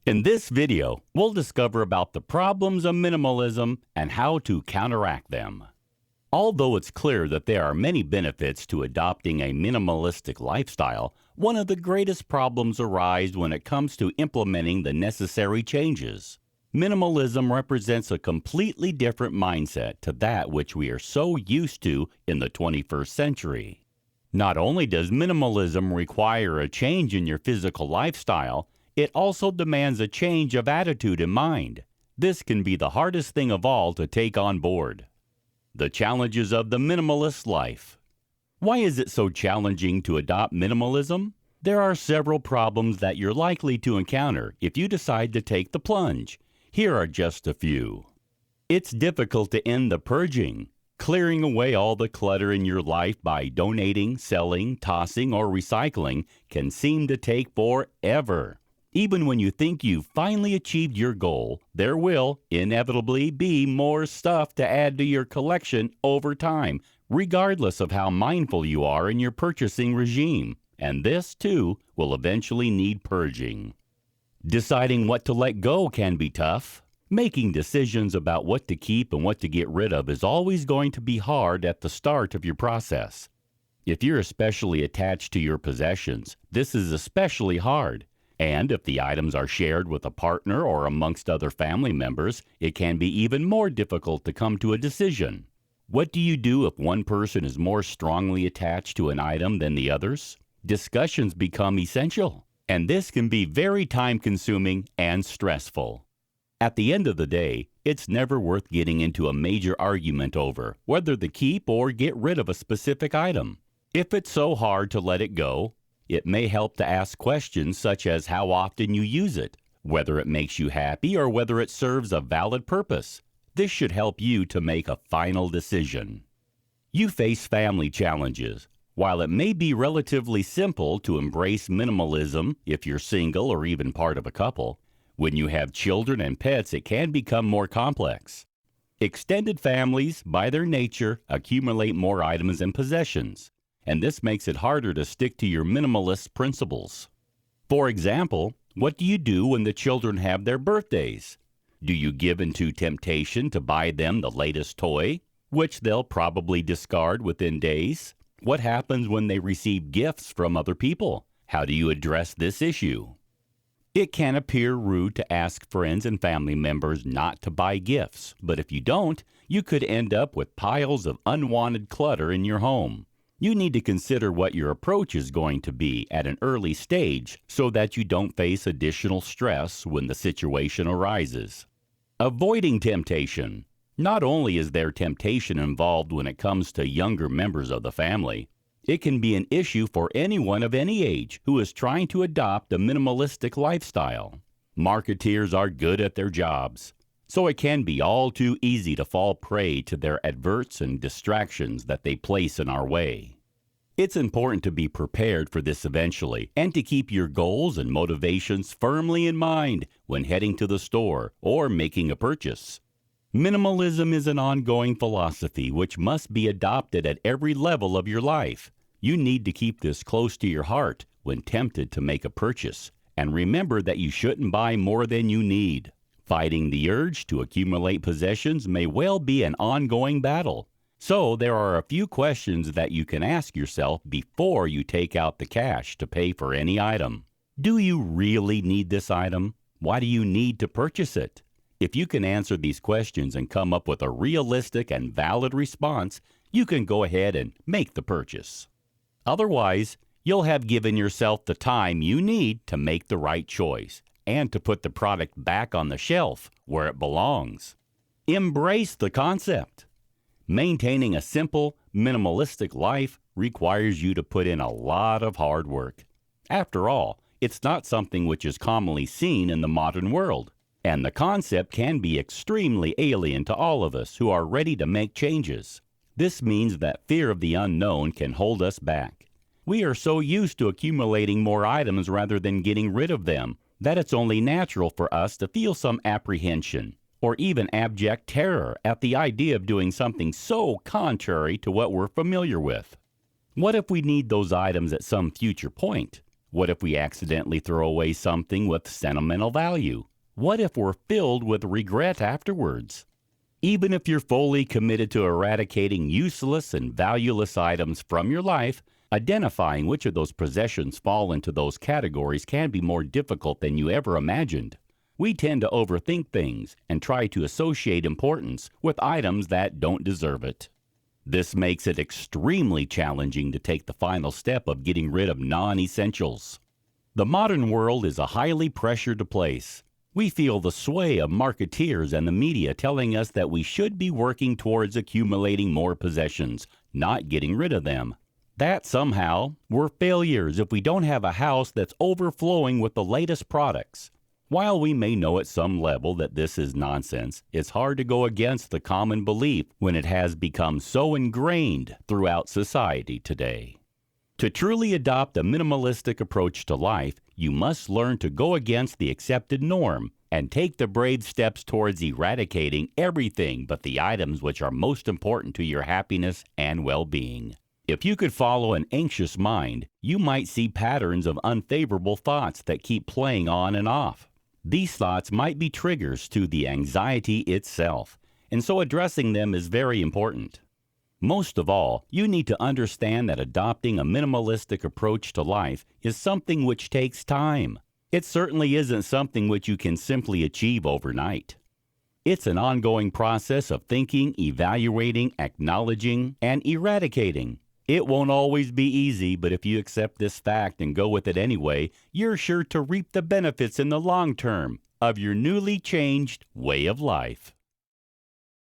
In this video, we'll discover about the problems of minimalism and how to counteract them. Although it's clear that there are many benefits to adopting a minimalistic lifestyle, one of the greatest problems arise when it comes to implementing the necessary changes. Minimalism represents a completely different mindset to that which we are so used to in the 21st century. Not only does minimalism require a change in your physical lifestyle, it also demands a change of attitude and mind. This can be the hardest thing of all to take on board. The challenges of the minimalist life. Why is it so challenging to adopt minimalism? There are several problems that you're likely to encounter if you decide to take the plunge. Here are just a few. It's difficult to end the purging. Clearing away all the clutter in your life by donating, selling, tossing, or recycling can seem to take forever. Even when you think you've finally achieved your goal, there will inevitably be more stuff to add to your collection over time, regardless of how mindful you are in your purchasing regime. And this, too, will eventually need purging. Deciding what to let go can be tough. Making decisions about what to keep and what to get rid of is always going to be hard at the start of your process. If you're especially attached to your possessions, this is especially hard. And if the items are shared with a partner or amongst other family members, it can be even more difficult to come to a decision. What do you do if one person is more strongly attached to an item than the others? Discussions become essential, and this can be very time-consuming and stressful. At the end of the day, it's never worth getting into a major argument over whether to keep or get rid of a specific item. If it's so hard to let it go, it may help to ask questions such as how often you use it, whether it makes you happy, or whether it serves a valid purpose. This should help you to make a final decision. You face family challenges. While it may be relatively simple to embrace minimalism if you're single or even part of a couple, when you have children and pets, it can become more complex. Extended families, by their nature, accumulate more items and possessions, and this makes it harder to stick to your minimalist principles. For example, what do you do when the children have their birthdays? Do you give into temptation to buy them the latest toy, which they'll probably discard within days? What happens when they receive gifts from other people? How do you address this issue? It can appear rude to ask friends and family members not to buy gifts, but if you don't, you could end up with piles of unwanted clutter in your home. You need to consider what your approach is going to be at an early stage so that you don't face additional stress when the situation arises. Avoiding temptation. Not only is there temptation involved when it comes to younger members of the family, it can be an issue for anyone of any age who is trying to adopt a minimalistic lifestyle. Marketeers are good at their jobs, so it can be all too easy to fall prey to their adverts and distractions that they place in our way. It's important to be prepared for this eventually and to keep your goals and motivations firmly in mind when heading to the store or making a purchase. Minimalism is an ongoing philosophy which must be adopted at every level of your life. You need to keep this close to your heart when tempted to make a purchase, and remember that you shouldn't buy more than you need. Fighting the urge to accumulate possessions may well be an ongoing battle. So there are a few questions that you can ask yourself before you take out the cash to pay for any item. Do you really need this item? Why do you need to purchase it? If you can answer these questions and come up with a realistic and valid response, you can go ahead and make the purchase. Otherwise, you'll have given yourself the time you need to make the right choice and to put the product back on the shelf where it belongs. Embrace the concept. Maintaining a simple, minimalistic life requires you to put in a lot of hard work. After all, it's not something which is commonly seen in the modern world. And the concept can be extremely alien to all of us who are ready to make changes. This means that fear of the unknown can hold us back. We are so used to accumulating more items rather than getting rid of them that it's only natural for us to feel some apprehension or even abject terror at the idea of doing something so contrary to what we're familiar with. What if we need those items at some future point? What if we accidentally throw away something with sentimental value? What if we're filled with regret afterwards? Even if you're fully committed to eradicating useless and valueless items from your life, identifying which of those possessions fall into those categories can be more difficult than you ever imagined. We tend to overthink things and try to associate importance with items that don't deserve it. This makes it extremely challenging to take the final step of getting rid of non-essentials. The modern world is a highly pressured place. We feel the sway of marketeers and the media telling us that we should be working towards accumulating more possessions, not getting rid of them. That somehow we're failures if we don't have a house that's overflowing with the latest products. While we may know at some level that this is nonsense, it's hard to go against the common belief when it has become so ingrained throughout society today. To truly adopt a minimalistic approach to life, you must learn to go against the accepted norm and take the brave steps towards eradicating everything but the items which are most important to your happiness and well-being. If you could follow an anxious mind, you might see patterns of unfavorable thoughts that keep playing on and off. These thoughts might be triggers to the anxiety itself, and so addressing them is very important. Most of all, you need to understand that adopting a minimalistic approach to life is something which takes time. It certainly isn't something which you can simply achieve overnight. It's an ongoing process of thinking, evaluating, acknowledging, and eradicating. It won't always be easy, but if you accept this fact and go with it anyway, you're sure to reap the benefits in the long term of your newly changed way of life.